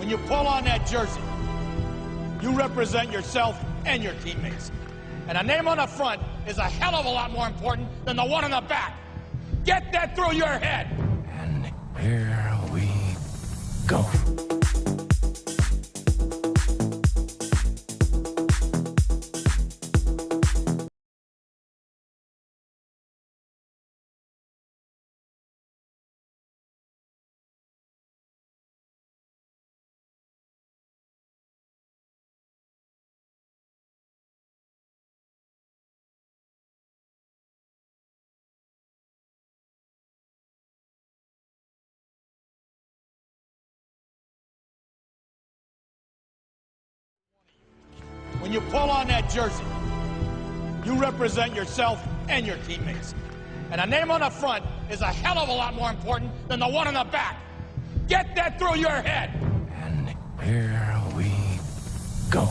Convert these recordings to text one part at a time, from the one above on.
When you pull on that jersey, you represent yourself and your teammates. And a name on the front is a hell of a lot more important than the one on the back. Get that through your head. And here we go. When you pull on that jersey, you represent yourself and your teammates. And a name on the front is a hell of a lot more important than the one on the back. Get that through your head. And here we go.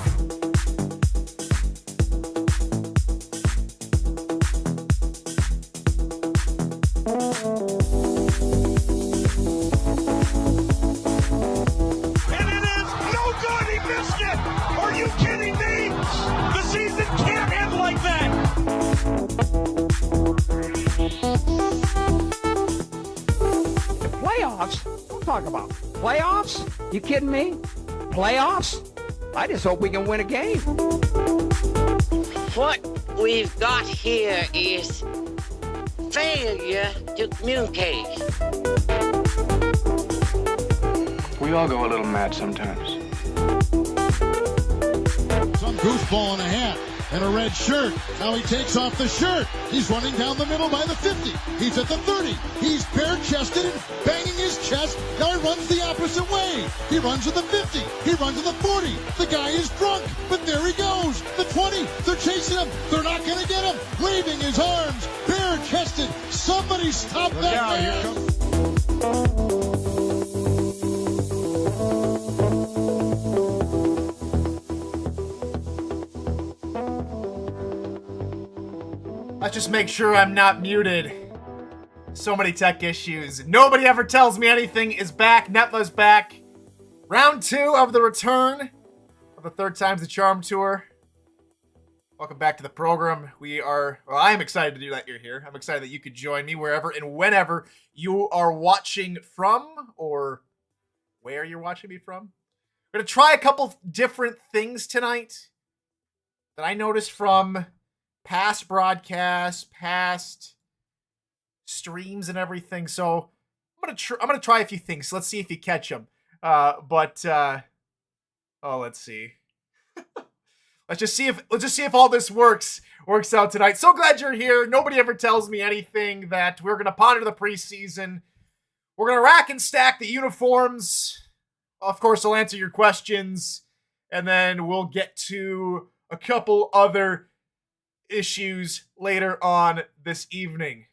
And it is no good. He missed it. Are you kidding me? The season can't end like that. The playoffs? Don't talk about playoffs. You kidding me? Playoffs? I just hope we can win a game. What we've got here is failure to communicate. We all go a little mad sometimes. Some goofball in a hat and a red shirt. Now he takes off the shirt. He's running down the middle by the 50. He's at the 30. He's bare-chested and banging his chest. Now he runs the opposite way. He runs to the 50. He runs to the 40. The guy is drunk, but there he goes. The 20. They're chasing him. They're not going to get him. Waving his arms, bare-chested. Somebody stop that man. Let's just make sure I'm not muted. So many tech issues. Nobody ever tells me anything is back. NETMA's back. Round 2 of the return of the Third Time's the Charm Tour. Welcome back to the program. I'm excited to do that you're here. I'm excited that you could join me wherever and whenever you are watching from, or where you're watching me from. We're going to try a couple different things tonight that I noticed from past broadcasts, past streams and everything. So I'm gonna try a few things. Let's see if you catch them. Let's see. let's just see if all this works out tonight. So glad you're here. Nobody ever tells me anything that we're gonna ponder the preseason. We're gonna rack and stack the uniforms. Of course, I'll answer your questions, and then we'll get to a couple other issues later on this evening.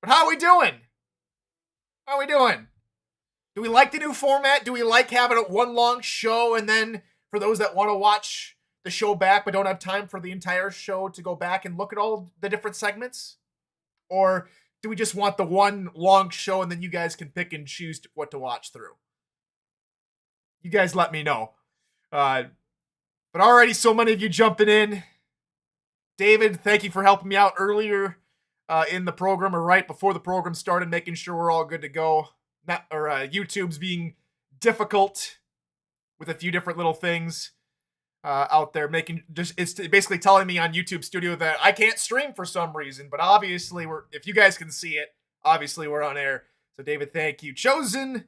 But how are we doing? Do we like the new format? Do we like having it one long show, and then for those that want to watch the show back but don't have time for the entire show to go back and look at all the different segments? Or do we just want the one long show and then you guys can pick and choose what to watch through? You guys let me know. But already so many of you jumping in. David, thank you for helping me out earlier in the program, or right before the program started, making sure we're all good to go. YouTube's being difficult with a few different little things out there, it's basically telling me on YouTube Studio that I can't stream for some reason. But obviously, if you guys can see it, obviously we're on air. So David, thank you. Chosen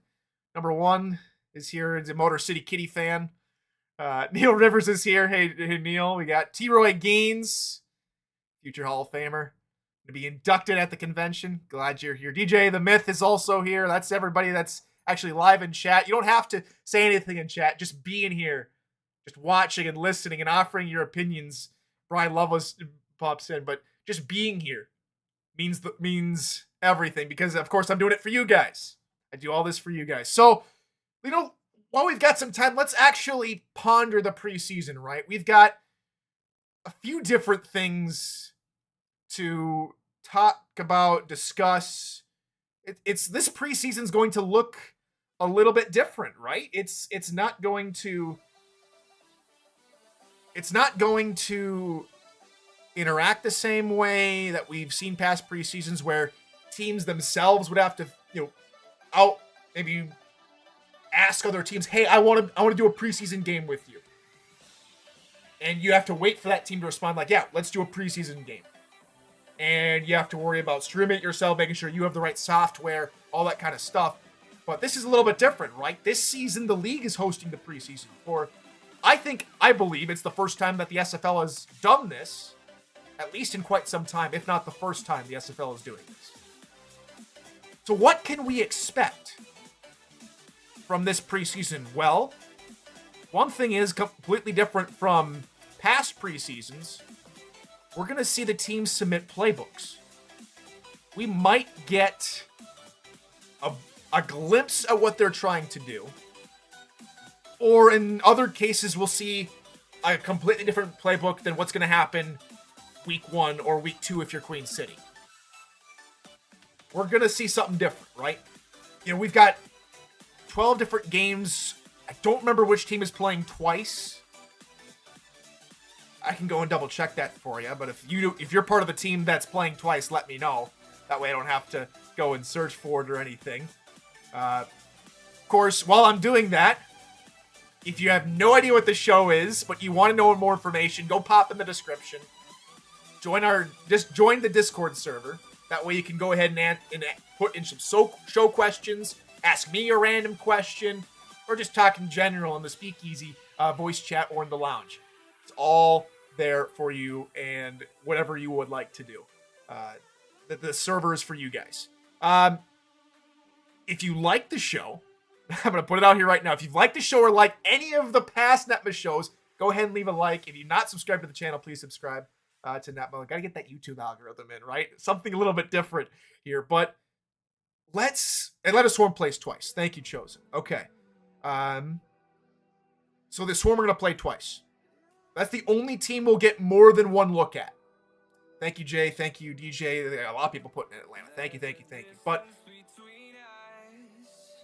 number 1 is here. He's a Motor City Kitty fan. Neil Rivers is here. Hey Neil. We got T-Roy Gaines, future Hall of Famer, to be inducted at the convention. Glad you're here. DJ The Myth is also here. That's everybody that's actually live in chat. You don't have to say anything in chat. Just being here, just watching and listening and offering your opinions. Brian Loveless pops in, but just being here means everything, because of course I'm doing it for you guys. I do all this for you guys. So, while we've got some time, let's actually ponder the preseason, right? We've got a few different things to talk about, discuss. This preseason's going to look a little bit different, right? It's not going to interact the same way that we've seen past preseasons, where teams themselves would have to, maybe ask other teams, hey, I want to do a preseason game with you. And you have to wait for that team to respond like, yeah, let's do a preseason game. And you have to worry about streaming it yourself, making sure you have the right software, all that kind of stuff. But this is a little bit different, right? This season, the league is hosting the preseason. I believe it's the first time that the SFL has done this, at least in quite some time, if not the first time the SFL is doing this. So what can we expect from this preseason? Well, one thing is completely different from past preseasons. We're going to see the teams submit playbooks. We might get a glimpse at what they're trying to do. Or in other cases, we'll see a completely different playbook than what's going to happen week 1 or week 2 if you're Queen City. We're going to see something different, right? We've got 12 different games. I don't remember which team is playing twice. I can go and double check that for you, but if you're part of the team that's playing twice, let me know. That way I don't have to go and search for it or anything. Of course, while I'm doing that, if you have no idea what the show is, but you want to know more information, go pop in the description. Join the Discord server. That way you can go ahead and put in some show questions, ask me a random question, or just talk in general in the speakeasy, voice chat, or in the lounge. It's all there for you and whatever you would like to do. The server is for you guys. If you like the show, I'm going to put it out here right now. If you've liked the show or like any of the past NETMA shows, go ahead and leave a like. If you're not subscribed to the channel, please subscribe to NETMA. Got to get that YouTube algorithm in, right? Something a little bit different here. But let us Swarm plays twice. Thank you, Chosen. Okay. So the Swarm are going to play twice. That's the only team we'll get more than one look at. Thank you, Jay. Thank you, DJ. A lot of people putting in Atlanta. Thank you. But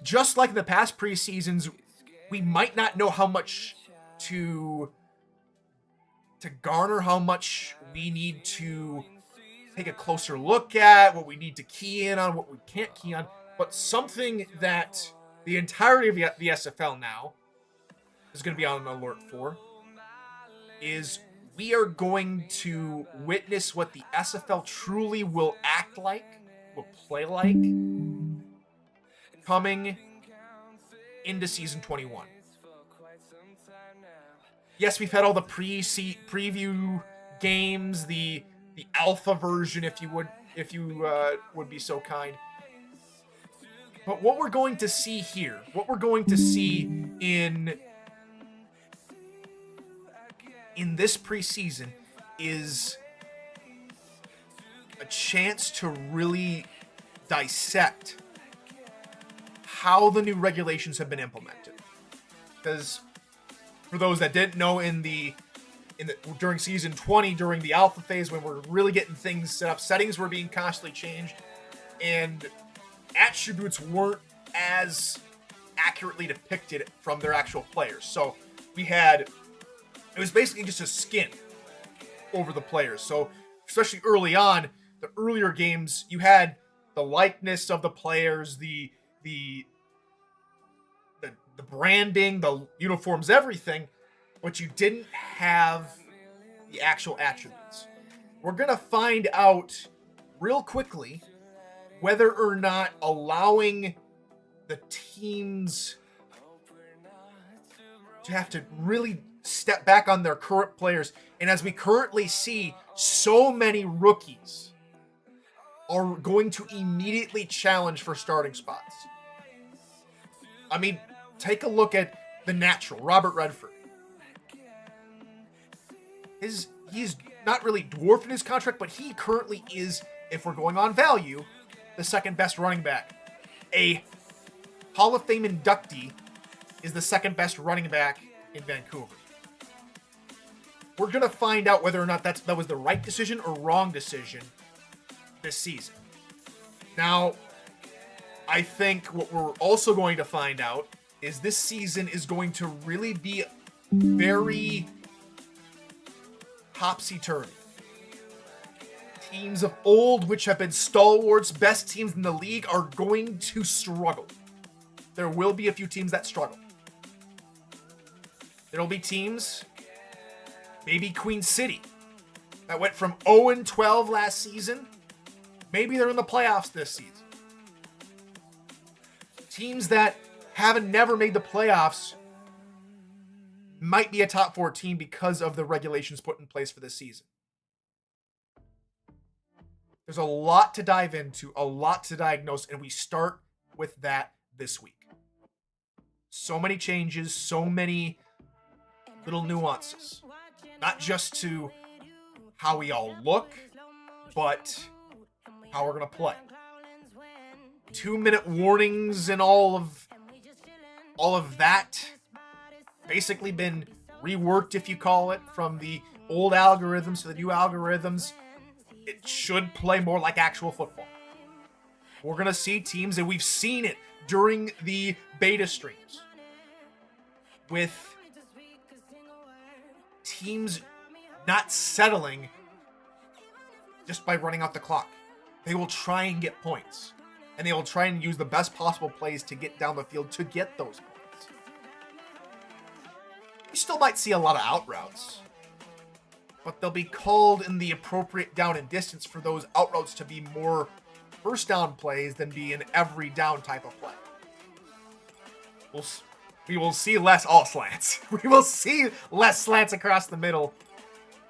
just like in the past preseasons, we might not know how much to garner, how much we need to take a closer look at, what we need to key in on, what we can't key on. But something that the entirety of the SFL now is going to be on alert for is we are going to witness what the SFL truly will act like, will play like, coming into season 21. Yes, we've had all the preview games, the alpha version, if you would be so kind. But what we're going to see here, what we're going to see in this preseason is a chance to really dissect how the new regulations have been implemented. Because for those that didn't know, during season 20, during the alpha phase, when we're really getting things set up, settings were being constantly changed, and attributes weren't as accurately depicted from their actual players. So it was basically just a skin over the players. So especially early on, the earlier games, you had the likeness of the players, the branding, the uniforms, everything, but you didn't have the actual attributes. We're going to find out real quickly whether or not allowing the teams to have to really step back on their current players. And as we currently see, so many rookies are going to immediately challenge for starting spots. I mean, take a look at the natural, Robert Redford. He's not really dwarfed in his contract, but he currently is, if we're going on value, the second best running back. A Hall of Fame inductee is the second best running back in Vancouver. We're going to find out whether or not that was the right decision or wrong decision this season. Now, I think what we're also going to find out is this season is going to really be very topsy-turvy. Teams of old, which have been stalwarts, best teams in the league, are going to struggle. There will be a few teams that struggle. There'll be teams, maybe Queen City, that went from 0-12 last season. Maybe they're in the playoffs this season. Teams that haven't never made the playoffs might be a top 4 team because of the regulations put in place for this season. There's a lot to dive into, a lot to diagnose, and we start with that this week. So many changes, so many little nuances. Not just to how we all look, but how we're going to play. 2-minute warnings and all of that basically been reworked, if you call it, from the old algorithms to the new algorithms. It should play more like actual football. We're going to see teams, and we've seen it during the beta streams, with teams not settling just by running out the clock. They will try and get points, and they will try and use the best possible plays to get down the field to get those points. You still might see a lot of out routes, but they'll be called in the appropriate down and distance for those out routes to be more first down plays than be an every down type of play. We will see less all slants. We will see less slants across the middle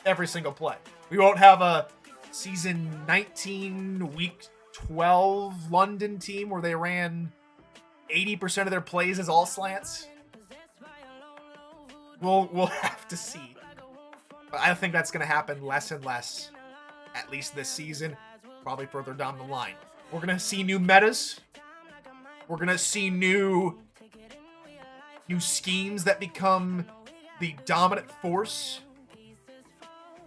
every single play. We won't have a season 19, week 12 London team where they ran 80% of their plays as all slants. We'll have to see. But I think that's going to happen less and less, at least this season, probably further down the line. We're going to see new metas. We're going to see new schemes that become the dominant force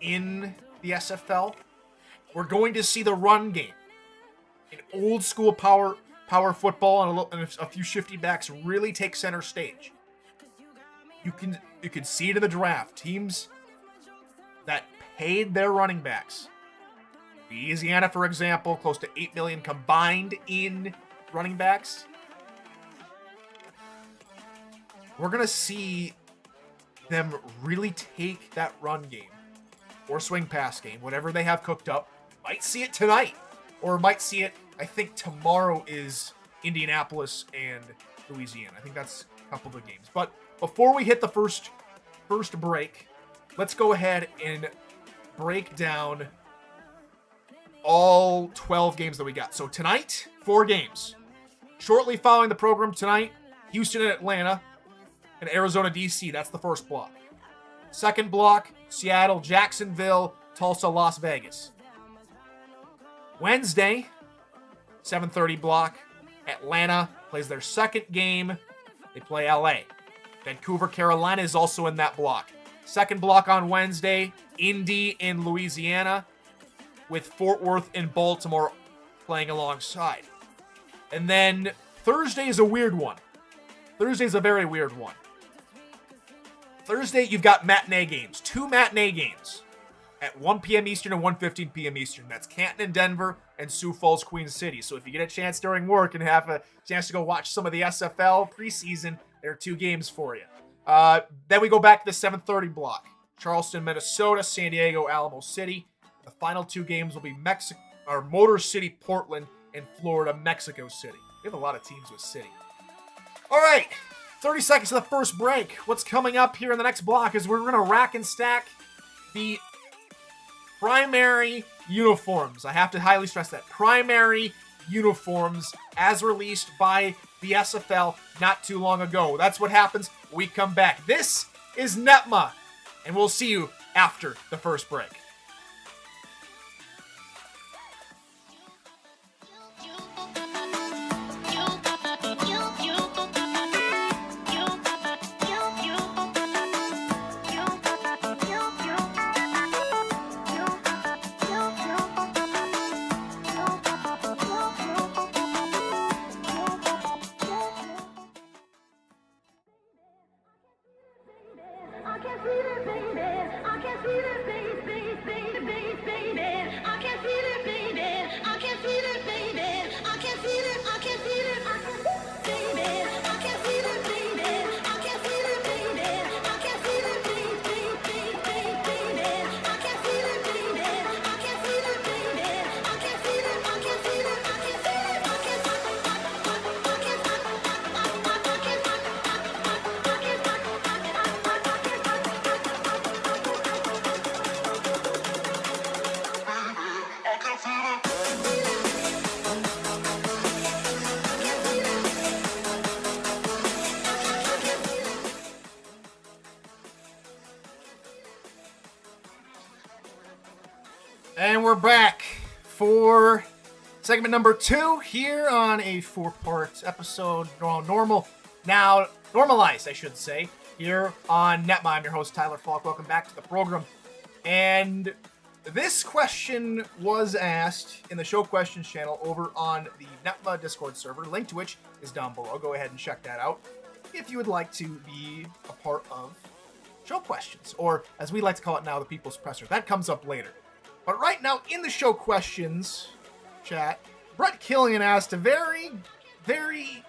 in the SFL. We're going to see the run game in old school power football and a few shifty backs really take center stage. You can see it in the draft. Teams that paid their running backs. Louisiana, for example, close to $8 million combined in running backs. We're going to see them really take that run game or swing pass game, whatever they have cooked up. Might see it tonight, or might see it, I think tomorrow is Indianapolis and Louisiana. I think that's a couple of the games. But before we hit the first break, let's go ahead and break down all 12 games that we got. So tonight, 4 games. Shortly following the program tonight, Houston and Atlanta, and Arizona, D.C. That's the first block. Second block, Seattle, Jacksonville, Tulsa, Las Vegas. Wednesday, 7:30 block, Atlanta plays their second game. They play L.A. Vancouver, Carolina is also in that block. Second block on Wednesday, Indy and Louisiana, with Fort Worth and Baltimore playing alongside. And then Thursday is a weird one. Thursday's a very weird one. Thursday, you've got matinee games. 2 matinee games at 1 p.m. Eastern and 1:15 p.m. Eastern. That's Canton and Denver and Sioux Falls, Queen City. So if you get a chance during work and have a chance to go watch some of the SFL preseason, there are 2 games for you. Then we go back to the 7:30 block. Charleston, Minnesota, San Diego, Alamo City. The final 2 games will be Motor City, Portland, and Florida, Mexico City. We have a lot of teams with city. All right, 30 seconds to the first break. What's coming up here in the next block is we're going to rack and stack the primary uniforms. I have to highly stress that. Primary uniforms as released by the SFL not too long ago. That's what happens when we come back. This is NETMA, and we'll see you after the first break. we're back for segment number 2 here on a 4-part episode. Normalized, I should say, here on NETMA. I'm your host, Tyler Falk. Welcome back to the program. And this question was asked in the show questions channel over on the NETMA Discord server, link to which is down below. Go ahead and check that out if you would like to be a part of show questions, or as we like to call it now, the People's Presser. That comes up later. But right now, in the show questions chat, Brett Killian asked a very, very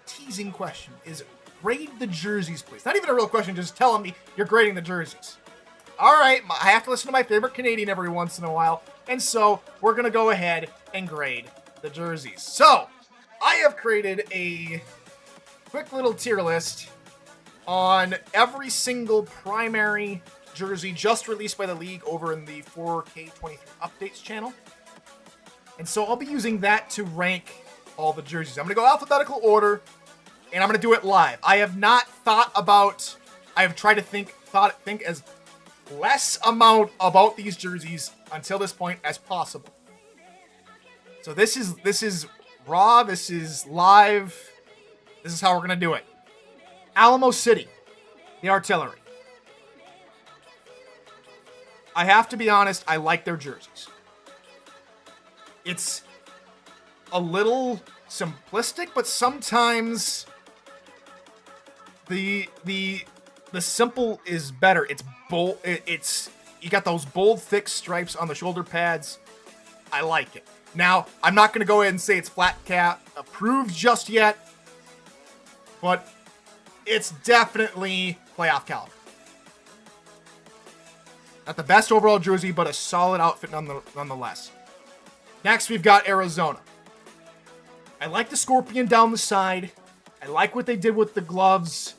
teasing question. Is grade the jerseys, please. Not even a real question, just telling me you're grading the jerseys. All right, I have to listen to my favorite Canadian every once in a while, and so we're going to go ahead and grade the jerseys. So, I have created a quick little tier list on every single primary jersey just released by the league over in the 4K23 updates channel. And so I'll be using that to rank all the jerseys. I'm going to go alphabetical order, and I'm going to do it live. I have not thought about, I have tried to think as less amount about these jerseys until this point as possible. So this is raw, this is live, this is how we're going to do it. Alamo City, the Artillery. I have to be honest, I like their jerseys. It's a little simplistic, but sometimes the simple is better. It's bold. You got those bold, thick stripes on the shoulder pads. I like it. Now, I'm not going to go ahead and say it's flat cap approved just yet, but it's definitely playoff caliber. Not the best overall jersey, but a solid outfit nonetheless. Next, we've got Arizona. I like the scorpion down the side. I like what they did with the gloves.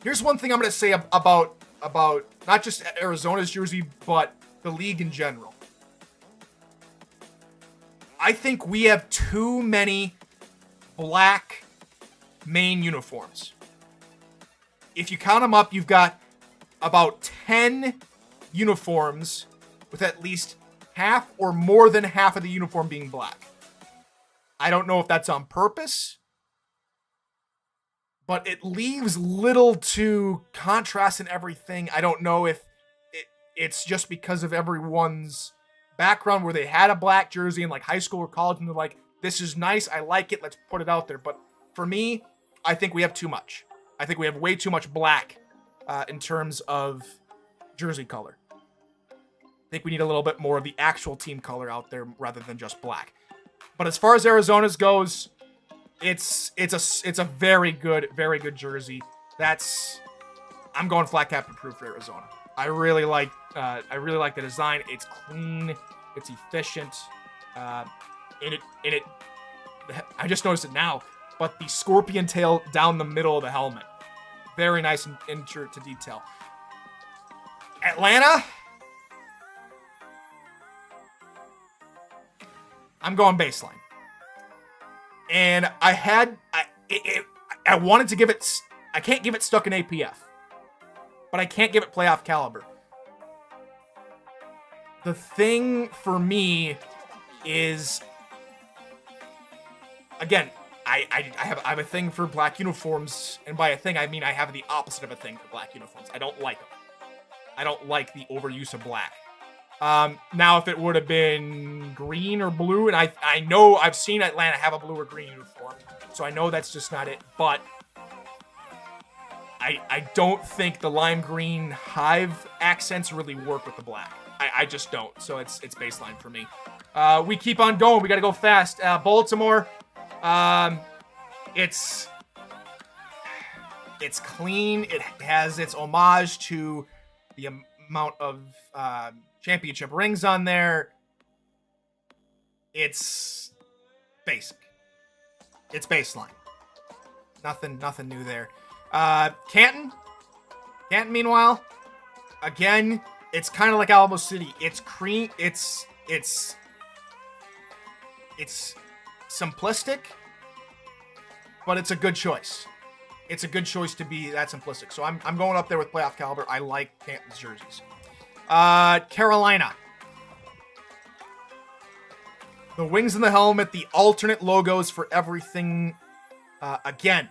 Here's one thing I'm going to say about not just Arizona's jersey, but the league in general. I think we have too many black main uniforms. If you count them up, you've got about 10 uniforms with at least half or more than half of the uniform being black. I don't know if that's on purpose, but it leaves little to contrast in everything. I don't know if it's just because of everyone's background where they had a black jersey in like high school or college and they're like, this is nice, I like it, let's put it out there. But for me, I think we have too much. I think we have way too much black in terms of jersey color. I think we need a little bit more of the actual team color out there rather than just black. But as far as Arizona's goes, it's a very good jersey. I'm going flat cap approved for Arizona. I really like the design. It's clean, it's efficient, and it. I just noticed it now, but the scorpion tail down the middle of the helmet, very nice and intricate to detail. Atlanta, I'm going baseline. And I wanted to give it, I can't give it stuck in APF, but I can't give it playoff caliber. The thing for me is, again, I have a thing for black uniforms, and by a thing I mean I have the opposite of a thing for black uniforms. I don't like them. I don't like the overuse of black. Now, if it would have been green or blue, and I know I've seen Atlanta have a blue or green uniform, so I know that's just not it, but I don't think the lime green hive accents really work with the black. I just don't, so it's baseline for me. We keep on going. We got to go fast. Baltimore, it's clean. It has its homage to the amount of championship rings on there. It's basic. It's baseline. Nothing new there. Canton, meanwhile, again, it's kind of like Alamo City. It's cream. It's simplistic, but it's a good choice. It's a good choice to be that simplistic. So I'm going up there with playoff caliber. I like Canton's jerseys. Carolina. The wings and the helmet, the alternate logos for everything. Again,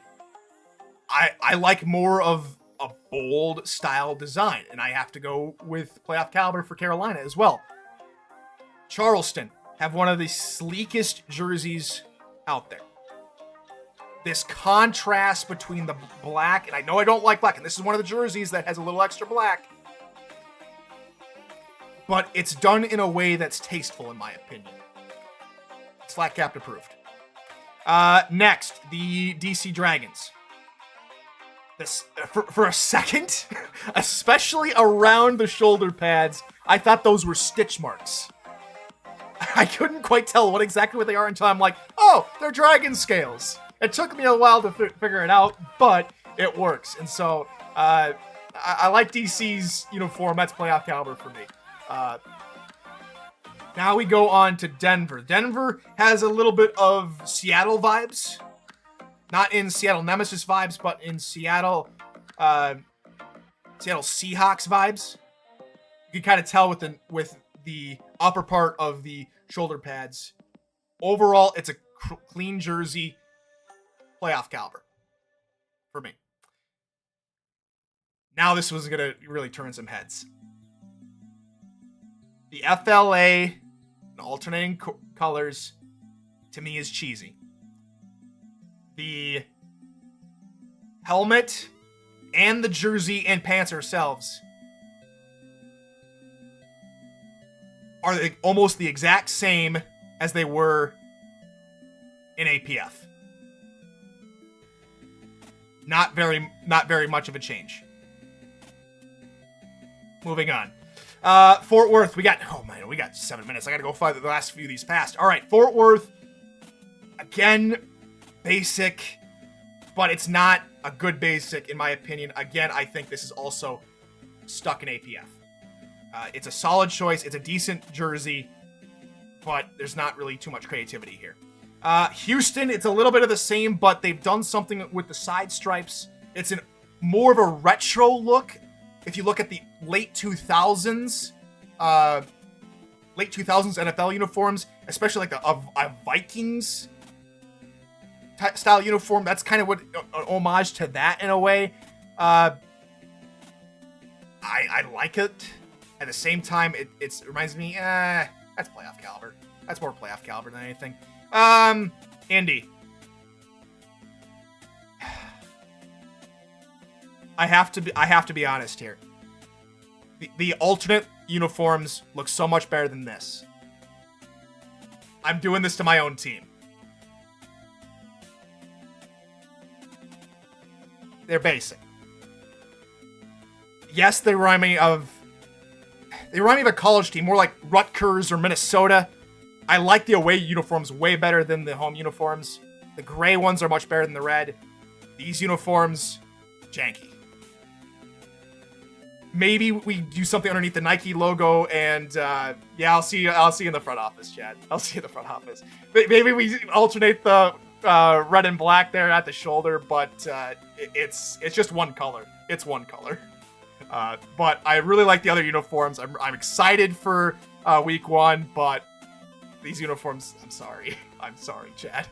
I like more of a bold style design, and I have to go with playoff caliber for Carolina as well. Charleston have one of the sleekest jerseys out there. This contrast between the black, and I know I don't like black, and this is one of the jerseys that has a little extra black, but it's done in a way that's tasteful, in my opinion. It's flat capped approved. Next, the DC Dragons. This for a second, especially around the shoulder pads, I thought those were stitch marks. I couldn't quite tell exactly what they are until I'm like, oh, they're dragon scales. It took me a while to figure it out, but it works. And so I like DC's uniform. That's playoff caliber for me. Now we go on to Denver. Denver has a little bit of Seattle vibes. Not in Seattle Nemesis vibes, but in Seattle Seahawks vibes. You can kind of tell with the upper part of the shoulder pads. Overall, it's a clean jersey, playoff caliber for me. Now this was going to really turn some heads. The FLA and alternating colors, to me, is cheesy. The helmet and the jersey and pants themselves are almost the exact same as they were in APF. Not very much of a change. Moving on. Fort Worth, we got 7 minutes. I gotta go find the last few of these fast. All right, Fort Worth, again, basic, but it's not a good basic, in my opinion. Again, I think this is also stuck in APF. It's a solid choice. It's a decent jersey, but there's not really too much creativity here. Houston, it's a little bit of the same, but they've done something with the side stripes. It's more of a retro look. If you look at the late 2000s NFL uniforms, especially like a Vikings style uniform, that's kind of what an homage to that in a way. I like it. At the same time, it reminds me, that's playoff caliber. That's more playoff caliber than anything. Indy. I have to be honest here. The alternate uniforms look so much better than this. I'm doing this to my own team. They're basic. Yes, they remind me of a college team, more like Rutgers or Minnesota. I like the away uniforms way better than the home uniforms. The gray ones are much better than the red. These uniforms, janky. Maybe we do something underneath the Nike logo, and I'll see you in the front office, Chad. I'll see you in the front office. Maybe we alternate the red and black there at the shoulder, but it's just one color. It's one color. But I really like the other uniforms. I'm excited for week one, but these uniforms, I'm sorry, Chad.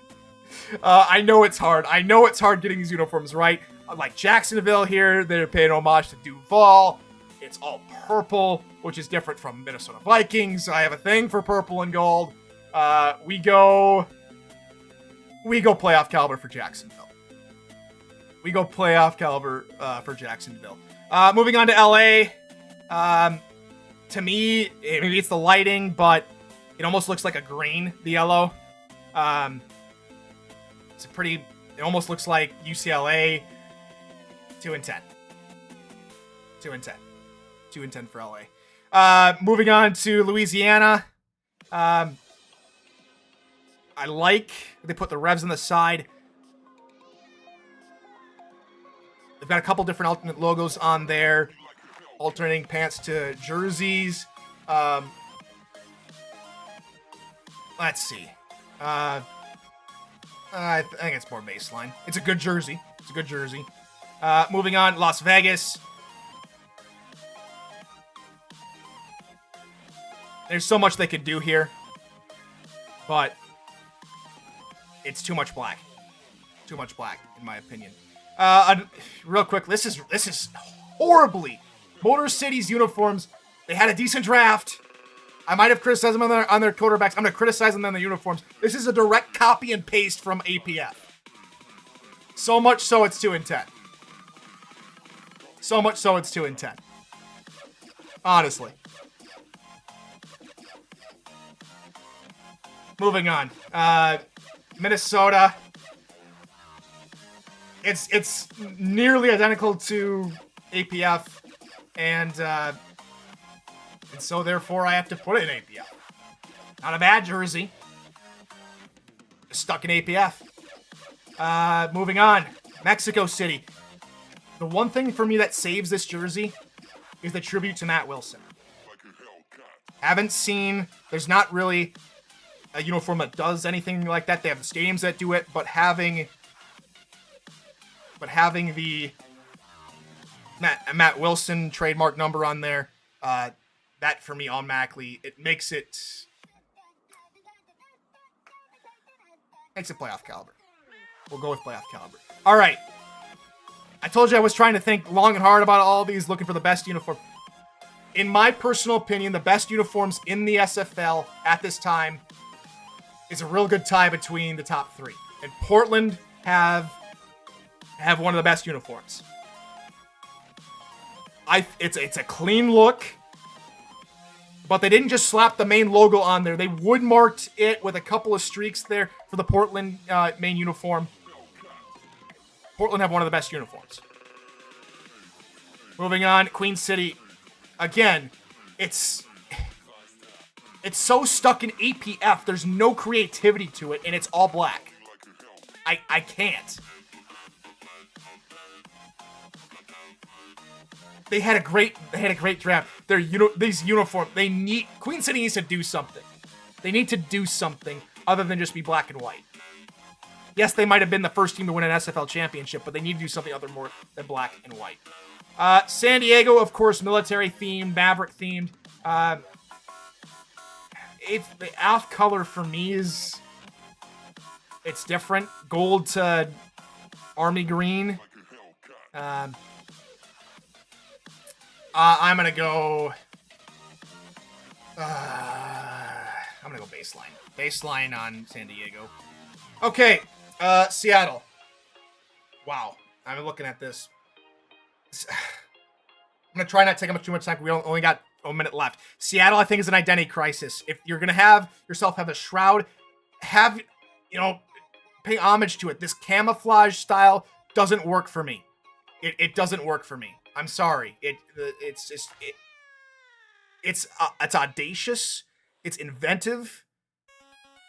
I know it's hard. I know it's hard getting these uniforms right. Like Jacksonville here, they're paying homage to Duval. It's all purple, which is different from Minnesota Vikings. I have a thing for purple and gold. We go playoff caliber for Jacksonville. Moving on to LA. To me, maybe it's the lighting, but it almost looks like a green, the yellow. It almost looks like UCLA. 2-10. 2-10. 2-10 for LA. Moving on to Louisiana. I like they put the Revs on the side. They've got a couple different alternate logos on there, alternating pants to jerseys. Let's see. I think it's more baseline. It's a good jersey. Moving on, Las Vegas. There's so much they could do here, but it's too much black. Too much black, in my opinion. Real quick, this is horribly Motor City's uniforms. They had a decent draft. I might have criticized them on their quarterbacks. I'm going to criticize them on their uniforms. This is a direct copy and paste from APF. So much so it's 2 and 10. So much so it's 2 and 10. Honestly. Moving on. Minnesota. It's nearly identical to APF, and so therefore I have to put it in APF. Not a bad jersey. Just stuck in APF. Moving on. Mexico City. The one thing for me that saves this jersey is the tribute to Matt Wilson. Haven't seen, there's not really a uniform that does anything like that. They have the stadiums that do it, but having the Matt Wilson trademark number on there, that for me automatically, it makes it playoff caliber. We'll go with playoff caliber. All right. I told you I was trying to think long and hard about all these, looking for the best uniform. In my personal opinion, the best uniforms in the SFL at this time is a real good tie between the top three. And Portland have one of the best uniforms. It's a clean look, but they didn't just slap the main logo on there. They wood marked it with a couple of streaks there for the Portland main uniform. Portland have one of the best uniforms. Moving on, Queen City. Again, it's so stuck in APF. There's no creativity to it, and it's all black. I can't. They had a great draft. These uniform. Queen City needs to do something. They need to do something other than just be black and white. Yes, they might have been the first team to win an SFL championship, but they need to do something other more than black and white. San Diego, of course, military themed, Maverick themed. The off color for me is it's different. Gold to army green. I'm gonna go. Baseline. Baseline on San Diego. Okay. Seattle. Wow. I'm looking at this. I'm going to try not to take too much time. We only got a minute left. Seattle, I think, is an identity crisis. If you're going to have a shroud, pay homage to it. This camouflage style doesn't work for me. It doesn't work for me. I'm sorry. It's audacious. It's inventive,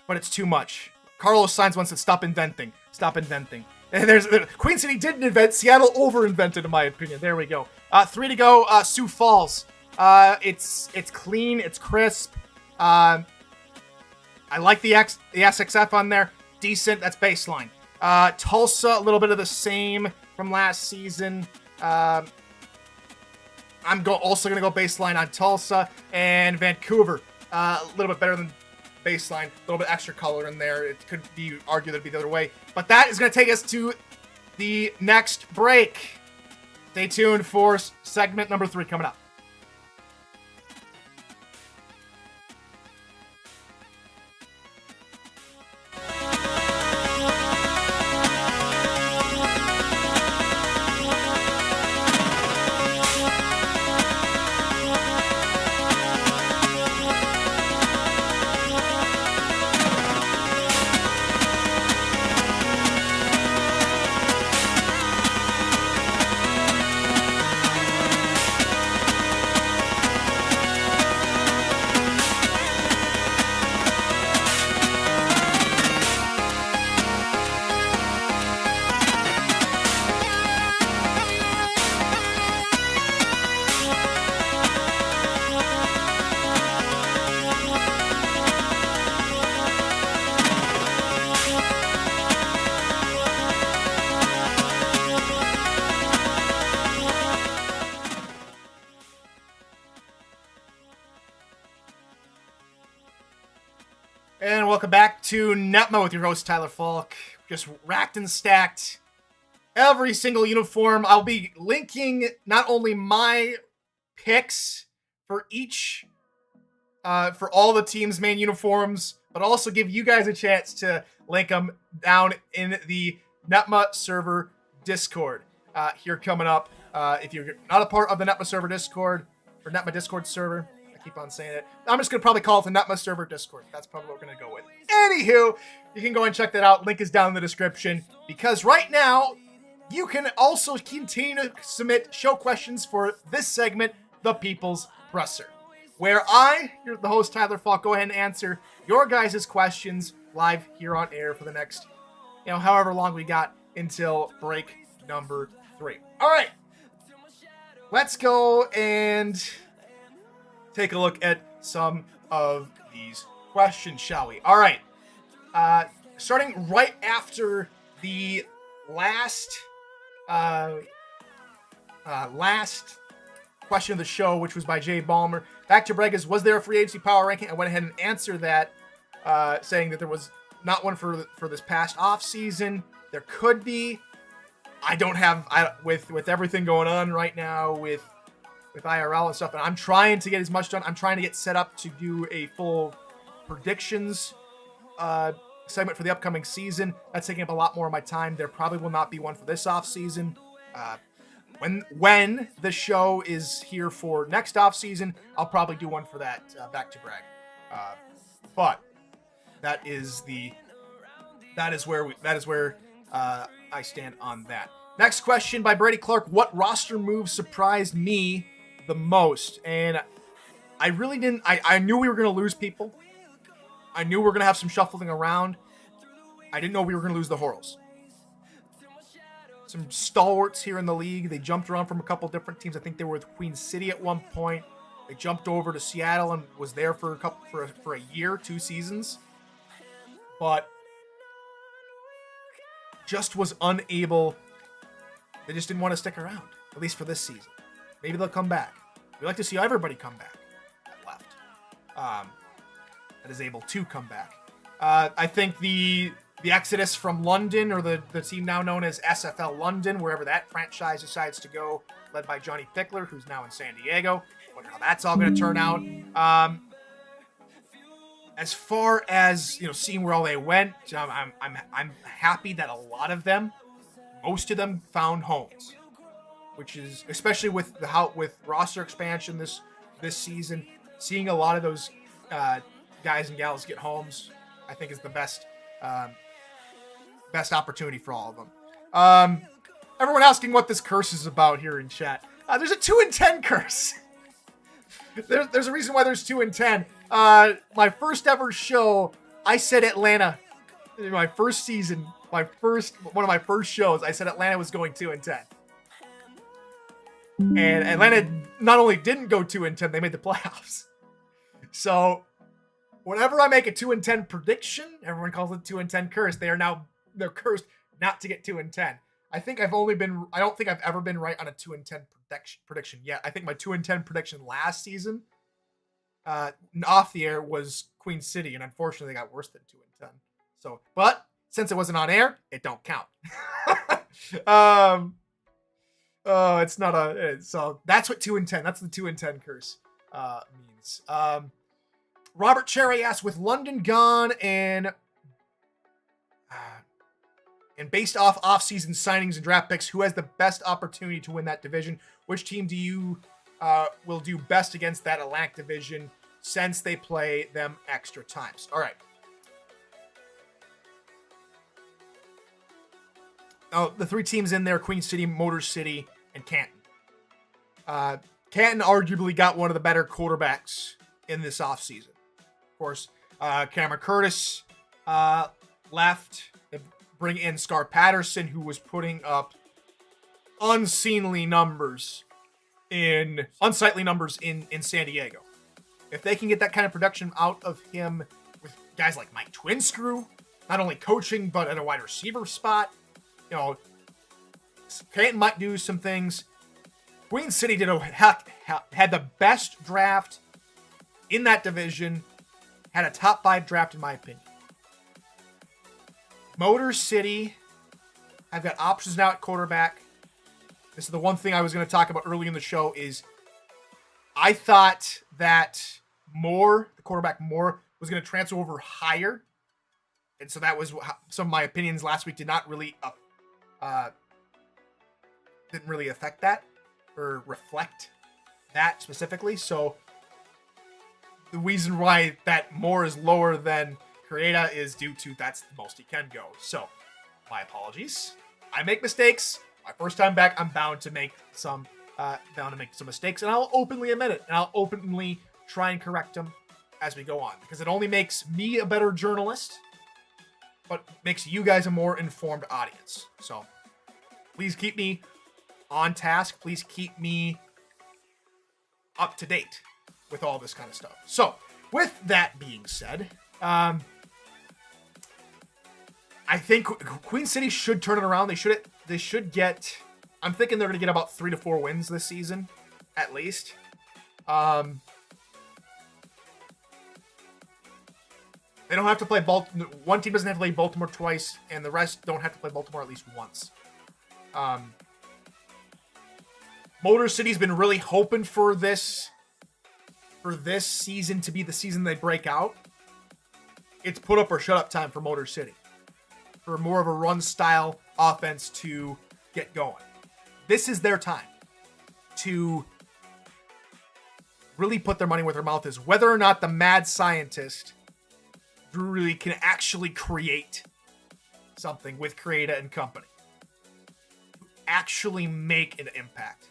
but it's too much. Carlos Sainz wants to stop inventing. Stop inventing. And Queen City didn't invent. Seattle over-invented, in my opinion. There we go. 3 to go. Sioux Falls. It's clean. It's crisp. I like the SXF on there. Decent. That's baseline. Tulsa, a little bit of the same from last season. I'm also going to go baseline on Tulsa. And Vancouver. A little bit better than baseline, a little bit extra color in there. It could be argued that it'd be the other way. But that is going to take us to the next break. Stay tuned for segment number 3 coming up. Welcome back to NETMA with your host, Tyler Falk. Just racked and stacked. Every single uniform. I'll be linking not only my picks for each, for all the team's main uniforms, but also give you guys a chance to link them down in the NETMA server Discord. Here coming up, if you're not a part of the NETMA server Discord, or NETMA Discord server, I keep on saying it. I'm just going to probably call it the NETMA server Discord. That's probably what we're going to go with. Anywho, you can go and check that out. Link is down in the description. Because right now, you can also continue to submit show questions for this segment, The People's Presser, where you're the host, Tyler Falk, go ahead and answer your guys' questions live here on air for the next, however long we got until break number 3. All right. Let's go and take a look at some of these questions, shall we? All right. Starting right after the last question of the show, which was by Jay Ballmer. Back to Bregas, was there a free agency power ranking? I went ahead and answered that, saying that there was not one for this past off season. There could be. I don't have, with everything going on right now with IRL and stuff, and I'm trying to get as much done. I'm trying to get set up to do a full predictions segment for the upcoming season. That's taking up a lot more of my time. There probably will not be one for this off season. When the show is here for next off season, I'll probably do one for that back to brag. But that is where I stand on that. Next question by Brady Clark. What roster move surprised me the most? And I really didn't. I knew we were going to lose people. I knew we were going to have some shuffling around. I didn't know we were going to lose the Horals. Some stalwarts here in the league. They jumped around from a couple different teams. I think they were with Queen City at one point. They jumped over to Seattle and was there for a year, 2 seasons. But just was unable. They just didn't want to stick around, at least for this season. Maybe they'll come back. We'd like to see everybody come back that left. That is able to come back. I think the exodus from London, or the team now known as SFL London, wherever that franchise decides to go, led by Johnny Pickler, who's now in San Diego. I wonder how that's all going to turn out. As far as seeing where all they went, I'm happy that a lot of them, most of them, found homes, which is especially with roster expansion this season. Seeing a lot of those guys and gals get homes, I think, is the best opportunity for all of them. Everyone asking what this curse is about here in chat. There's a 2 and 10 curse. There's a reason why there's 2 and 10. My first ever show, I said Atlanta. In my first season, one of my first shows, I said Atlanta was going 2 and 10. And Atlanta not only didn't go 2 and 10, they made the playoffs. So whenever I make a 2 and 10 prediction, everyone calls it 2 and 10 curse. They're cursed not to get 2 and 10. I don't think I've ever been right on a 2 and 10 prediction yet. I think my 2 and 10 prediction last season, off the air, was Queen City, and unfortunately they got worse than 2 and 10. So, but since it wasn't on air, it don't count. It's not so that's what 2 and 10. That's the 2 and 10 curse means. Robert Cherry asks, with London gone and based off off-season signings and draft picks, who has the best opportunity to win that division? Which team do you will do best against that Atlantic division since they play them extra times? All right. Oh, the 3 teams in there: Queen City, Motor City, and Canton. Canton arguably got one of the better quarterbacks in this offseason. Of course, Cameron Curtis left. They bring in Scar Patterson, who was putting up unsightly numbers in San Diego. If they can get that kind of production out of him with guys like Mike Twinscrew, not only coaching but at a wide receiver spot, Canton might do some things. Queen City had the best draft in that division, had a top 5 draft in my opinion. Motor City, I've got options now at quarterback. This is the one thing I was going to talk about early in the show is I thought that the quarterback Moore, was going to transfer over higher. And so that was some of my opinions last week didn't really affect that or reflect that specifically. So the reason why that Moore is lower than Creata is due to that's the most he can go. So my apologies. I make mistakes. My first time back, I'm bound to make some mistakes, and I'll openly admit it, and I'll openly try and correct them as we go on, because it only makes me a better journalist, but makes you guys a more informed audience. So please keep me on task. Please keep me up to date with all this kind of stuff. So with that being said, I think Queen City should turn it around. They should get, I'm thinking they're going to get about 3 to 4 wins this season, at least. They don't have to play one team doesn't have to play Baltimore twice, and the rest don't have to play Baltimore at least once. Motor City's been really hoping for this season to be the season they break out. It's put up or shut up time for Motor City, for more of a run style offense to get going. This is their time to really put their money where their mouth is, whether or not the mad scientist really can actually create something with Creata and company. Actually make an impact.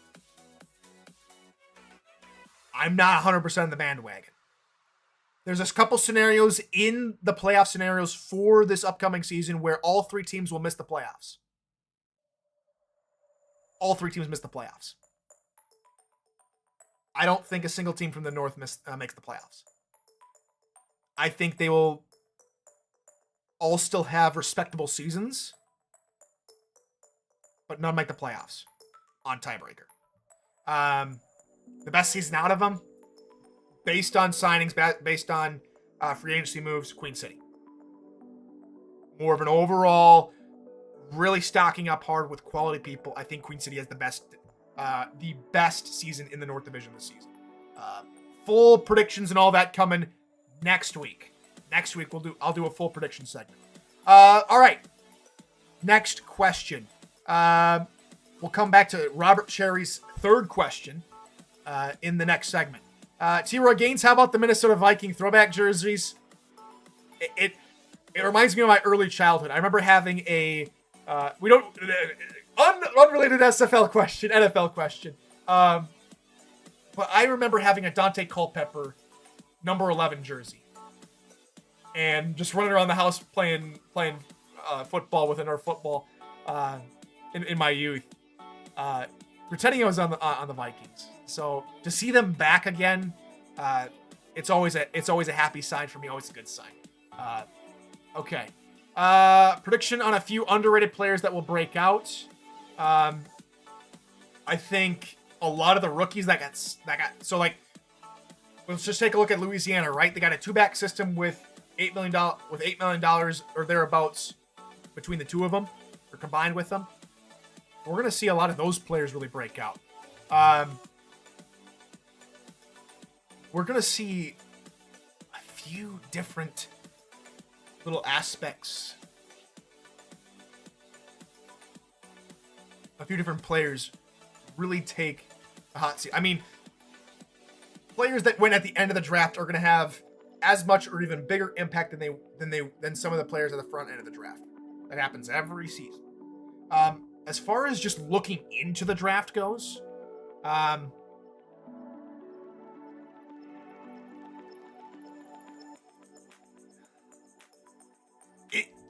I'm not 100% in the bandwagon. There's a couple scenarios in the playoff scenarios for this upcoming season where all 3 teams will miss the playoffs. All 3 teams miss the playoffs. I don't think a single team from the North makes the playoffs. I think they will all still have respectable seasons, but none make the playoffs on tiebreaker. The best season out of them, based on signings, based on free agency moves, Queen City. More of an overall, really stocking up hard with quality people. I think Queen City has the best season in the North Division this season. Full predictions and all that coming next week. Next week I'll do a full prediction segment. All right. Next question. We'll come back to Robert Cherry's third question in the next segment. T-Roy Gaines, how about the Minnesota Viking throwback jerseys? It reminds me of my early childhood. I remember having a unrelated SFL question, NFL question. But I remember having a Dante Culpepper number 11 jersey. And just running around the house playing football with Nerf football in my youth, pretending I was on the Vikings. So to see them back again, it's always a happy sign for me. Always a good sign. Okay. Prediction on a few underrated players that will break out. I think a lot of the rookies that got so like, let's just take a look at Louisiana, right? They got a 2-back system with $8 million or thereabouts between the two of them, or combined with them. We're going to see a lot of those players really break out. We're going to see a few different little aspects. A few different players really take a hot seat. I mean, players that went at the end of the draft are going to have as much or even bigger impact than some of the players at the front end of the draft. That happens every season. As far as just looking into the draft goes,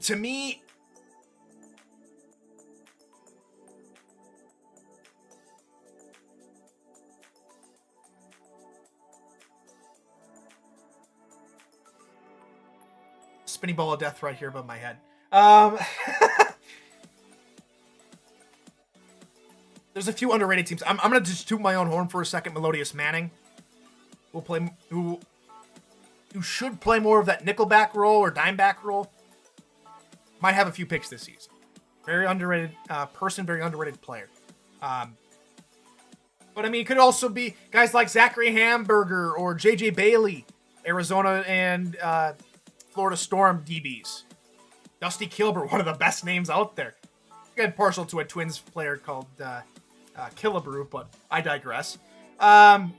to me, spinning ball of death right here above my head. There's a few underrated teams. I'm gonna just toot my own horn for a second. Melodious Manning who should play more of that nickelback role or dimeback role. might have a few picks this season. Very underrated person, very underrated player. But I mean, it could also be guys like Zachary Hamburger or J.J. Bailey, Arizona and Florida Storm DBs. Dusty Kilbert, one of the best names out there. I'm partial to a Twins player called Killebrew, but I digress. I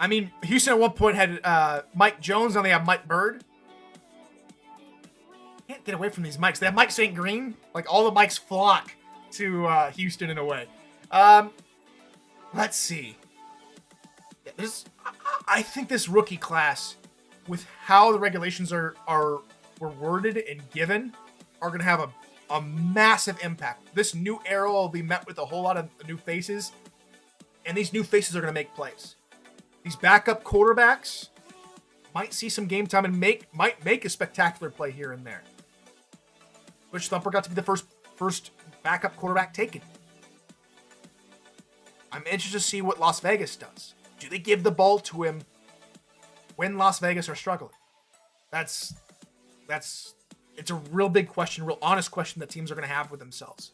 mean, Houston at one point had Mike Jones, now they have Mike Bird. Can't get away from these mics. They have Mike St. Green. Like, all the mics flock to Houston in a way. Let's see. I think this rookie class, with how the regulations were worded and given, are going to have a massive impact. This new era will be met with a whole lot of new faces, and these new faces are going to make plays. These backup quarterbacks might see some game time and might make a spectacular play here and there. Which Thumper got to be the first backup quarterback taken. I'm interested to see what Las Vegas does. Do they give the ball to him when Las Vegas are struggling? It's a real big question, real honest question that teams are going to have with themselves.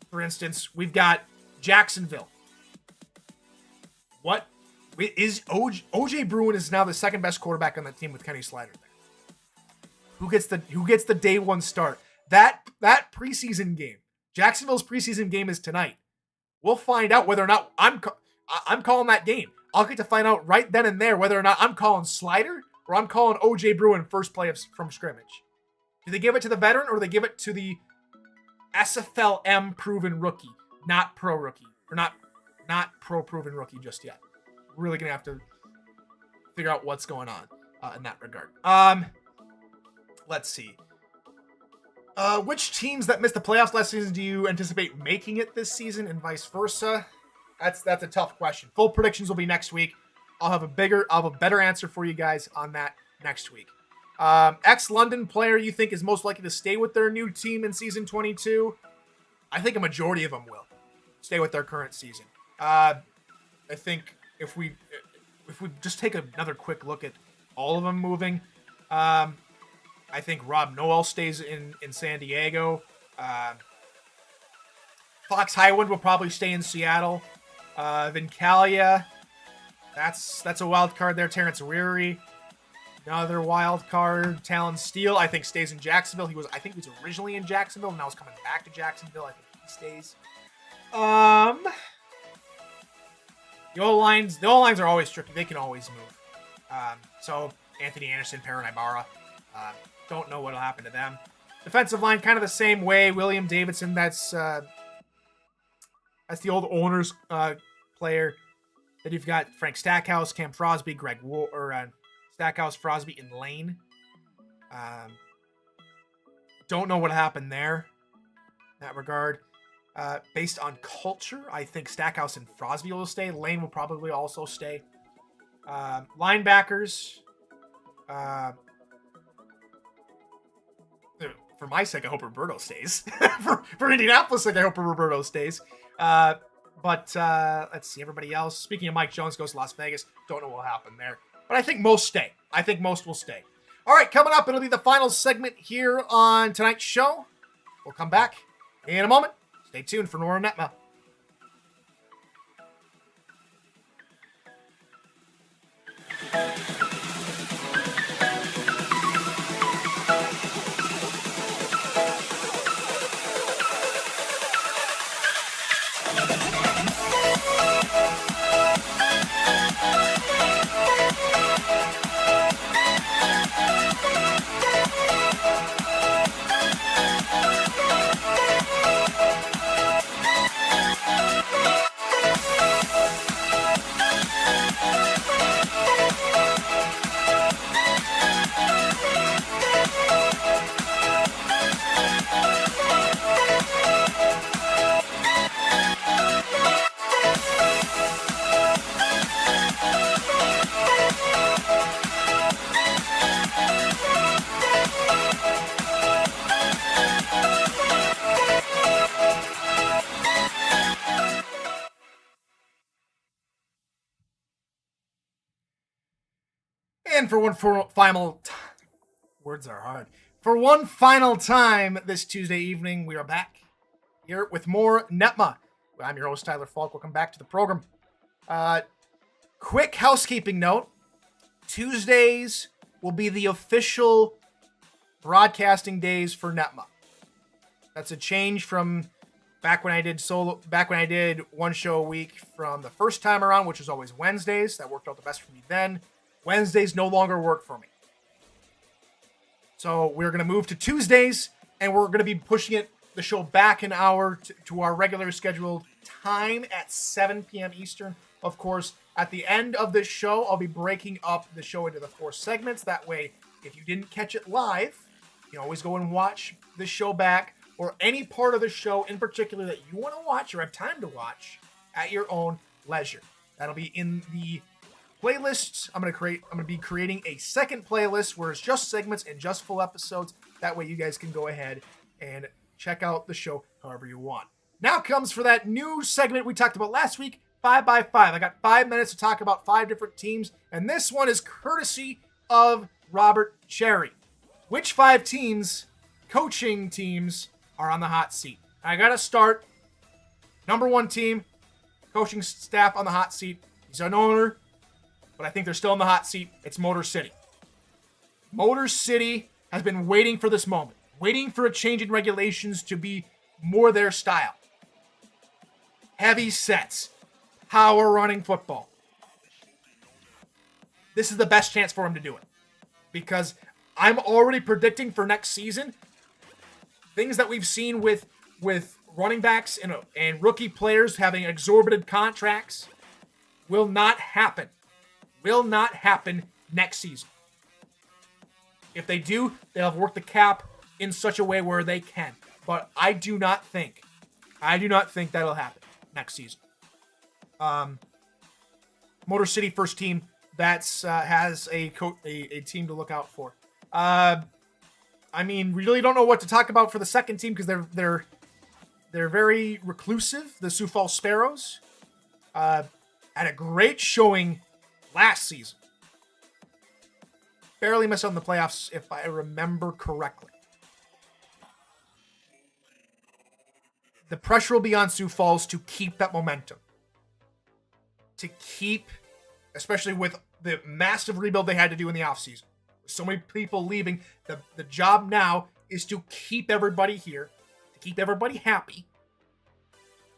For instance, we've got Jacksonville. What is OJ Bruin is now the second best quarterback on that team with Kenny Slider there. Who gets the day one start? That preseason game, Jacksonville's preseason game is tonight. We'll find out whether or not I'm calling that game. I'll get to find out right then and there whether or not I'm calling Slider or I'm calling OJ Bruin first play from scrimmage. Do they give it to the veteran or do they give it to the SFL proven rookie, not pro rookie, or not pro proven rookie just yet? Really gonna have to figure out what's going on in that regard. Let's see. Which teams that missed the playoffs last season do you anticipate making it this season, and vice versa? That's a tough question. Full predictions will be next week. I'll have a better answer for you guys on that next week. Ex-London player you think is most likely to stay with their new team in season 22? I think a majority of them will stay with their current season. I think if we just take another quick look at all of them moving, I think Rob Noel stays in San Diego. Fox Highwind will probably stay in Seattle. Vincalia, that's a wild card there. Terrence Weary, another wild card. Talon Steele, I think, stays in Jacksonville. I think he was originally in Jacksonville, and now he's coming back to Jacksonville. I think he stays. The O-lines are always tricky. They can always move. So Anthony Anderson, Perrin Ibarra. Don't know what'll happen to them. Defensive line, kind of the same way. William Davidson, that's the old owners player. Then you've got Frank Stackhouse, Cam Frosby, Stackhouse, Frosby, and Lane. Don't know what happened there in that regard. Based on culture, I think Stackhouse and Frosby will stay. Lane will probably also stay. Linebackers. For my sake, I hope Roberto stays. for Indianapolis' sake, I hope Roberto stays. But let's see, everybody else. Speaking of Mike Jones goes to Las Vegas. Don't know what will happen there. But I think most stay. I think most will stay. All right, coming up, it'll be the final segment here on tonight's show. We'll come back in a moment. Stay tuned for Nora NETMA. And for one final words are hard. For one final time this Tuesday evening, we are back here with more NETMA. I'm your host, Tyler Falk. Welcome back to the program. Quick housekeeping note. Tuesdays will be the official broadcasting days for NETMA. That's a change from back when I did one show a week from the first time around, which was always Wednesdays. That worked out the best for me then. Wednesdays no longer work for me. So we're going to move to Tuesdays, and we're going to be pushing the show back an hour to our regular scheduled time at 7 p.m. Eastern. Of course, at the end of this show, I'll be breaking up the show into the 4 segments. That way, if you didn't catch it live, you can always go and watch the show back, or any part of the show in particular that you want to watch or have time to watch at your own leisure. That'll be in the playlists. I'm going to be creating a second playlist where it's just segments and just full episodes. That way you guys can go ahead and check out the show however you want. Now comes for that new segment we talked about last week, 5x5. I got 5 minutes to talk about 5 different teams, and this one is courtesy of Robert Cherry. Which 5 teams, coaching teams, are on the hot seat? I got to start. Number 1 team, coaching staff on the hot seat. He's an owner, but I think they're still in the hot seat. It's Motor City. Motor City has been waiting for this moment, waiting for a change in regulations to be more their style. Heavy sets, power running football. This is the best chance for him to do it, because I'm already predicting for next season things that we've seen with running backs and rookie players having exorbitant contracts will not happen. Will not happen next season. If they do, they'll have worked the cap in such a way where they can. But I do not think that'll happen next season. Motor City first team that's has a team to look out for. I mean, we really don't know what to talk about for the second team because they're very reclusive. The Sioux Falls Sparrows had a great showing last season. Barely missed out on the playoffs, if I remember correctly. The pressure will be on Sioux Falls to keep that momentum. To keep, especially with the massive rebuild they had to do in the offseason. So many people leaving. The job now is to keep everybody here, to keep everybody happy,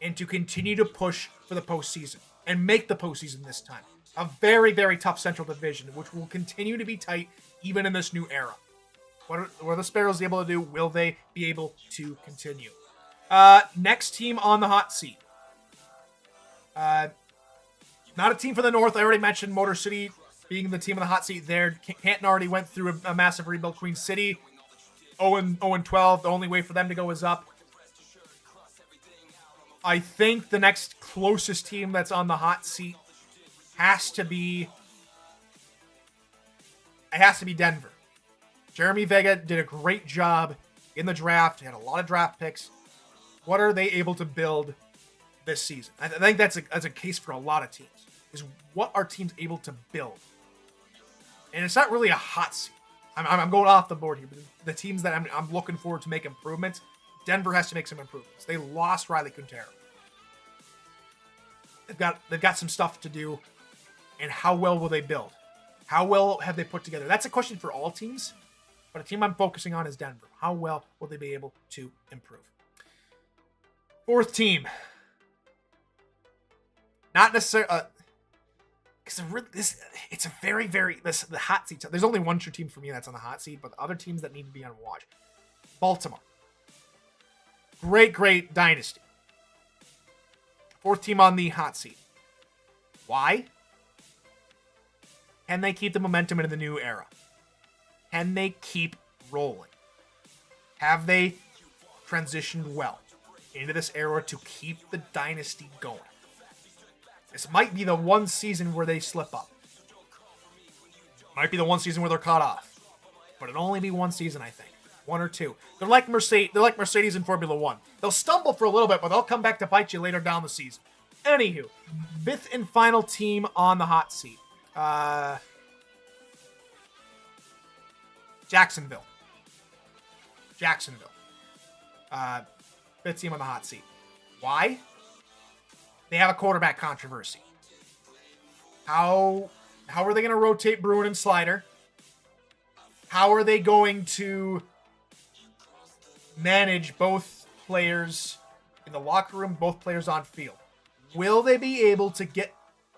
and to continue to push for the postseason and make the postseason this time. A very, very tough Central Division, which will continue to be tight even in this new era. What are the Sparrows able to do? Will they be able to continue? Next team on the hot seat. Not a team for the North. I already mentioned Motor City being the team on the hot seat there. Canton already went through a massive rebuild. Queen City, 0-12. The only way for them to go is up. I think the next closest team that's on the hot seat has to be Denver. Jeremy Vega did a great job in the draft. He had a lot of draft picks. What are they able to build this season? I think that's a case for a lot of teams. Is what are teams able to build? And it's not really a hot seat. I'm going off the board here, but the teams that I'm looking forward to make improvements, Denver has to make some improvements. They lost Riley Quintero. They've got some stuff to do, and how well will they build? How well have they put together? That's a question for all teams, but a team I'm focusing on is Denver. How well will they be able to improve? Fourth team. Not necessarily... Because it's a very, very... the hot seat. There's only one true team for me that's on the hot seat, but the other teams that need to be on watch. Baltimore. Great dynasty. Fourth team on the hot seat. Why? Can they keep the momentum into the new era? Can they keep rolling? Have they transitioned well into this era to keep the dynasty going? This might be the one season where they slip up. Might be the one season where they're caught off. But it'll only be one season, I think. One or two. They're like Mercedes in Formula 1. They'll stumble for a little bit, but they'll come back to bite you later down the season. Anywho, fifth and final team on the hot seat. Jacksonville. Jacksonville. Fifth team on the hot seat. Why? They have a quarterback controversy. How are they going to rotate Bruin and Slider? How are they going to manage both players in the locker room, both players on field? Will they be able to get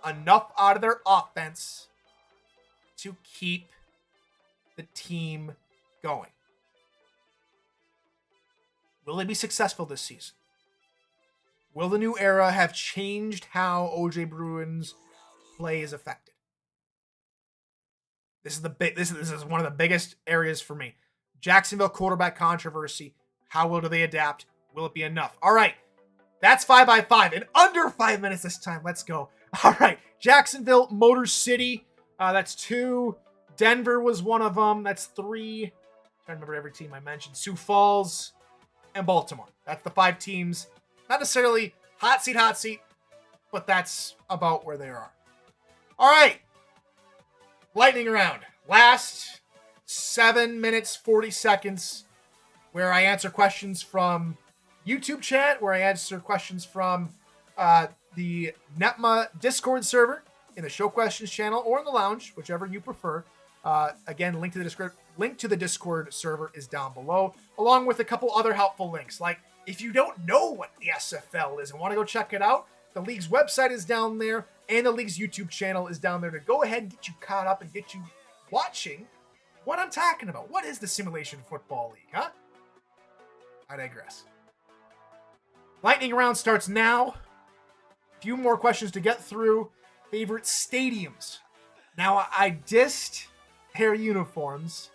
enough out of their offense to keep the team going? Will they be successful this season? Will the new era have changed how OJ Bruin's play is affected? This is one of the biggest areas for me. Jacksonville quarterback controversy. How well do they adapt? Will it be enough? All right. That's 5x5 in under 5 minutes this time. Let's go. All right. Jacksonville, Motor City. That's 2. Denver was one of them. That's 3. I'm trying to remember every team I mentioned. Sioux Falls and Baltimore. That's the 5 teams. Not necessarily hot seat, but that's about where they are. All right. Lightning round. Last 7 minutes, 40 seconds, where I answer questions from YouTube chat, where I answer questions from the NETMA Discord server, in the show questions channel, or in the lounge, whichever you prefer. Again, link to the Discord server is down below, along with a couple other helpful links. Like, if you don't know what the SFL is and want to go check it out, the league's website is down there, and the league's YouTube channel is down there to go ahead and get you caught up and get you watching what I'm talking about. What is the Simulation Football League, huh? I digress. Lightning round starts now. A few more questions to get through. Favorite stadiums. Now, I dissed their uniforms,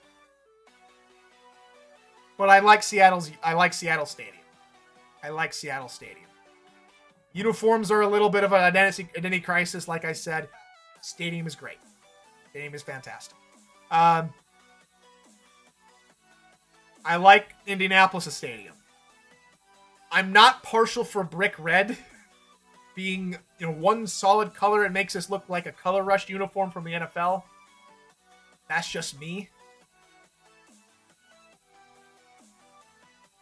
but I like Seattle Stadium. I like Seattle Stadium. Uniforms are a little bit of an identity crisis, like I said. Stadium is great. Stadium is fantastic. I like Indianapolis' stadium. I'm not partial for brick red being, one solid color. It makes us look like a color rush uniform from the NFL. That's just me.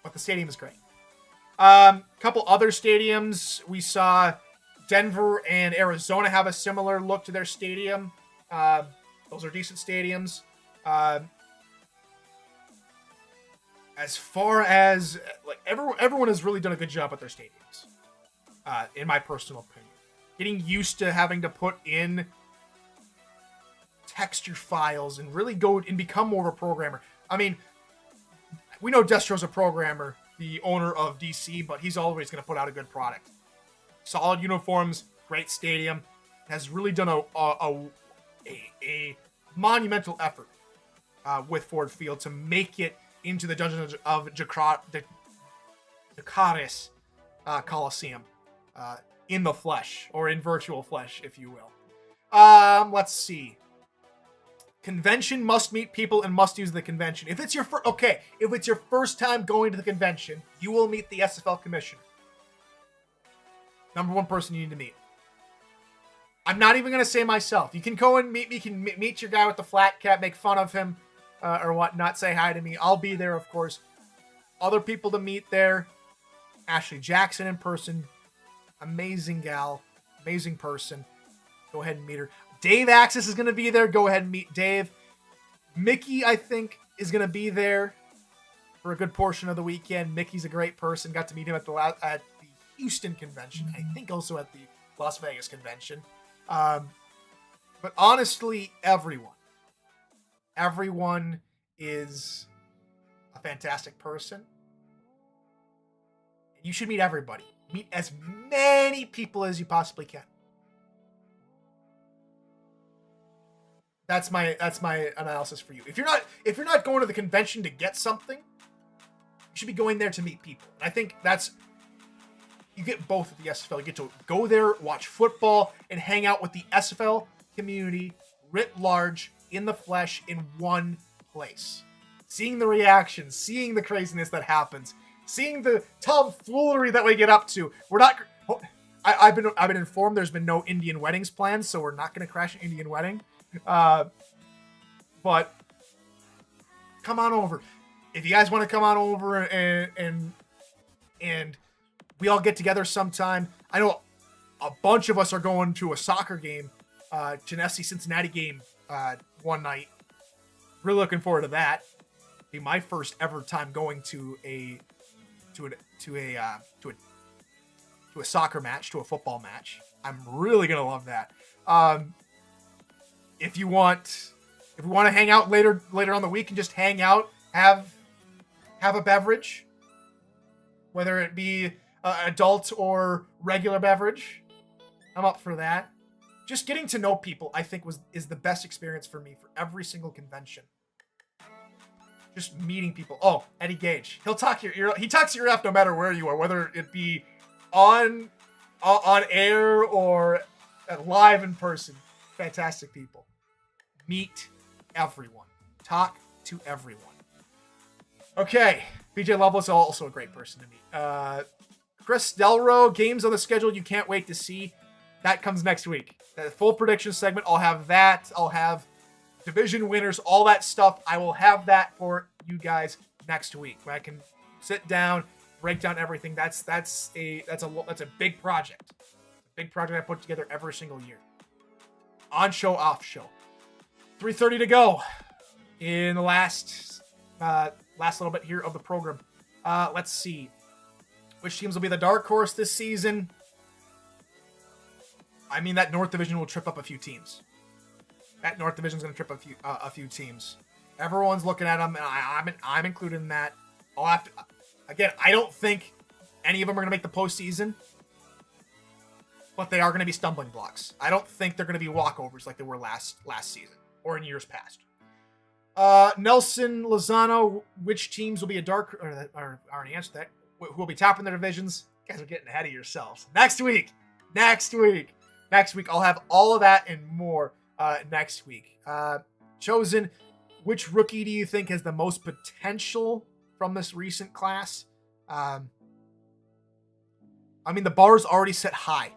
But the stadium is great. Couple other stadiums. We saw Denver and Arizona have a similar look to their stadium. Those are decent stadiums. As far as everyone has really done a good job with their stadiums, in my personal opinion. Getting used to having to put in texture files and really go and become more of a programmer. I mean, we know Destro's a programmer, the owner of DC, but he's always going to put out a good product. Solid uniforms, great stadium, has really done a monumental effort with Ford Field to make it into the Dungeons of Dracarys Coliseum in the flesh, or in virtual flesh, if you will. Let's see. Convention, must meet people and must use the convention. If it's your first time going to the convention, you will meet the SFL commissioner. Number one person you need to meet. I'm not even going to say myself. You can go and meet me. You can meet your guy with the flat cap, make fun of him or whatnot, say hi to me. I'll be there, of course. Other people to meet there. Ashley Jackson in person. Amazing gal. Amazing person. Go ahead and meet her. Dave Axis is going to be there. Go ahead and meet Dave. Mickey, I think, is going to be there for a good portion of the weekend. Mickey's a great person. Got to meet him at the Houston convention. I think also at the Las Vegas convention. But honestly, everyone is a fantastic person. You should meet everybody. Meet as many people as you possibly can. That's my analysis for you. If you're not going to the convention to get something, you should be going there to meet people. And I think you get both at the SFL. You get to go there, watch football, and hang out with the SFL community writ large in the flesh in one place. Seeing the reactions, seeing the craziness that happens, seeing the tomfoolery that we get up to. I've been informed there's been no Indian weddings planned, so we're not going to crash an Indian wedding. But come on over. if you guys want to come on over and we all get together sometime, I know a bunch of us are going to a soccer game, to an FC Cincinnati game one night. Really looking forward to that. Be my first ever time going to a soccer match, to a football match. I'm really gonna love that. If we want to hang out later on the week and just hang out, have a beverage, whether it be adult or regular beverage, I'm up for that. Just getting to know people, I think, is the best experience for me for every single convention. Just meeting people. Oh, Eddie Gage. He talks your ear off no matter where you are, whether it be on air or live in person. Fantastic people. Meet everyone. Talk to everyone. Okay. BJ Loveless is also a great person to meet. Chris Delro, games on the schedule you can't wait to see. That comes next week. The full prediction segment, I'll have that. I'll have division winners, all that stuff. I will have that for you guys next week, where I can sit down, break down everything. That's a big project. Big project I put together every single year. On show, off show. 3:30 to go in the last little bit here of the program. Let's see which teams will be the dark horse this season. I mean, that North Division will trip up a few teams. That North Division is going to trip a few teams. Everyone's looking at them, and I'm included in that. I'll have to. Again, I don't think any of them are going to make the postseason, but they are going to be stumbling blocks. I don't think they're going to be walkovers like they were last season or in years past. Nelson Lozano, which teams will be a dark? Or I already answered that. Who will be topping their divisions? You guys are getting ahead of yourselves. Next week, I'll have all of that and more. Next week. Chosen, which rookie do you think has the most potential from this recent class? I mean, the bar's already set high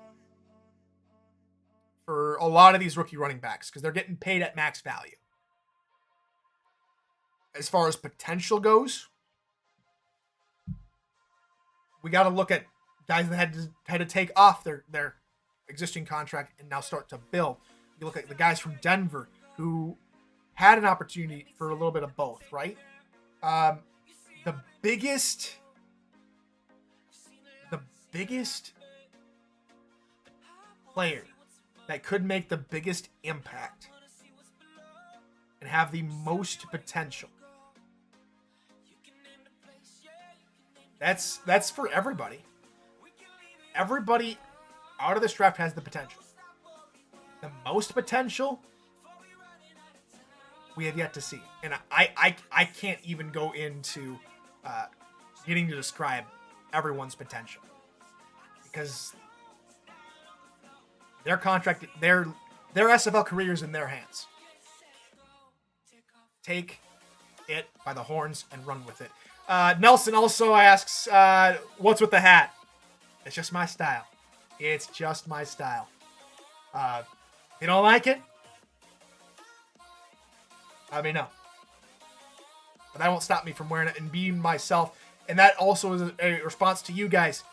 for a lot of these rookie running backs because they're getting paid at max value. As far as potential goes, we got to look at guys that had to take off their existing contract and now start to build. You look at the guys from Denver who had an opportunity for a little bit of both, right? The biggest player that could make the biggest impact and have the most potential. That's for everybody. Everybody out of this draft has the potential. The most potential, we have yet to see. And I can't even go into getting to describe everyone's potential. Because their contract, their SFL career is in their hands. Take it by the horns and run with it. Nelson also asks, what's with the hat? It's just my style. It's just my style. You don't like it? Let me know. But that won't stop me from wearing it and being myself. And that also is a response to you guys.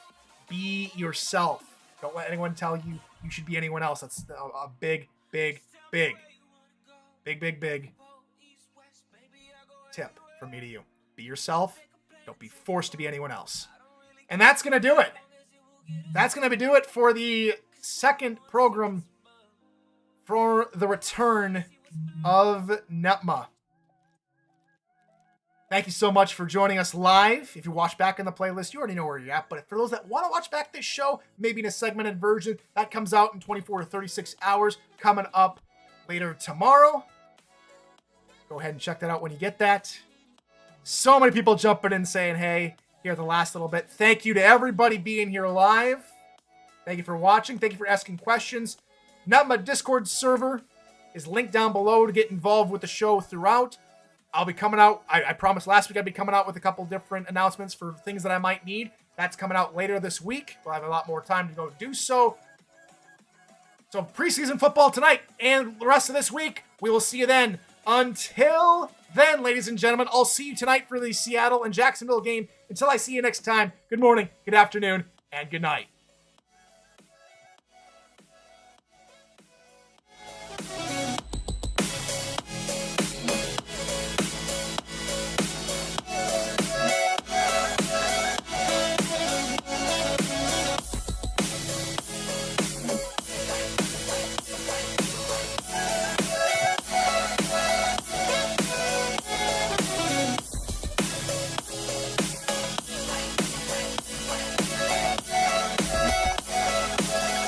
Be yourself. Don't let anyone tell you you should be anyone else. That's a big tip from me to you. Be yourself. Don't be forced to be anyone else. And that's going to do it. That's going to do it for the second program for the return of NETMA. Thank you so much for joining us live. If you watch back in the playlist, you already know where you're at. But for those that want to watch back this show, maybe in a segmented version, that comes out in 24 to 36 hours, coming up later tomorrow. Go ahead and check that out when you get that. So many people jumping in saying, hey, here at the last little bit. Thank you to everybody being here live. Thank you for watching. Thank you for asking questions. NETMA Discord server is linked down below to get involved with the show throughout. I'll be coming out. I promised last week I'd be coming out with a couple different announcements for things that I might need. That's coming out later this week. We'll have a lot more time to go do so. So preseason football tonight and the rest of this week. We will see you then Until then, ladies and gentlemen, I'll see you tonight for the Seattle and Jacksonville game. Until I see you next time, good morning, good afternoon, and good night.